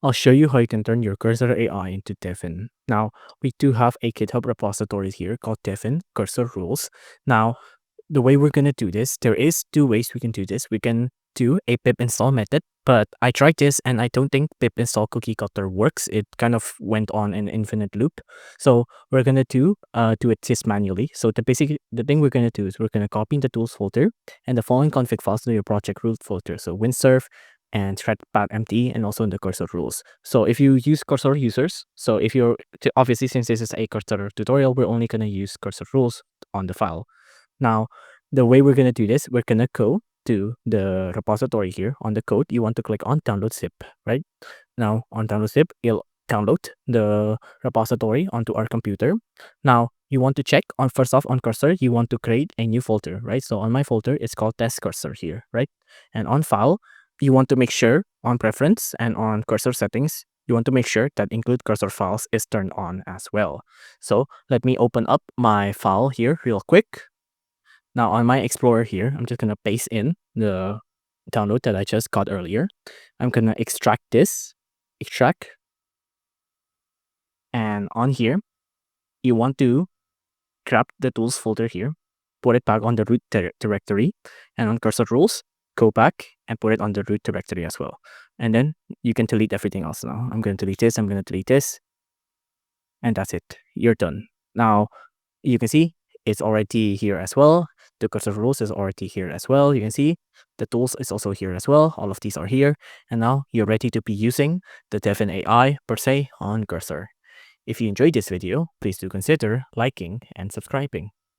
I'll show you how you can turn your cursor AI into Devin. Now, we do have a GitHub repository here called Devin Cursor Rules. Now, the way we're going to do this, there is two ways we can do this. We can do a pip install method, but I tried this and I don't think pip install cookie cutter works. It kind of went on an infinite loop. So we're going to do it this manually. So the thing we're going to do is we're going to copy the tools folder and the following config files to your project root folder. So winserv and threadpath empty and also in the cursor rules. So if you use cursor users, so if you're obviously since this is a cursor tutorial, we're only going to use cursor rules on the file. Now, the way we're going to do this, we're going to go to the repository here. On the code, you want to click on download zip, right? Now, on download zip, it'll download the repository onto our computer. Now, you want to check on first off on cursor, you want to create a new folder, right? So on my folder, it's called test cursor here, right? And on file, you want to make sure on preference and on cursor settings, you want to make sure that include cursor files is turned on as well. So let me open up my file here real quick. Now on my Explorer here, I'm just going to paste in the download that I just got earlier. I'm going to extract this, extract. And on here, you want to grab the tools folder here, put it back on the root directory, and on cursor rules, go back and put it on the root directory as well. And then you can delete everything else now. I'm going to delete this, I'm going to delete this, and that's it. You're done. Now, you can see it's already here as well. The cursor rules is already here as well. You can see the tools is also here as well. All of these are here. And now you're ready to be using the Devin AI per se on cursor. If you enjoyed this video, please do consider liking and subscribing.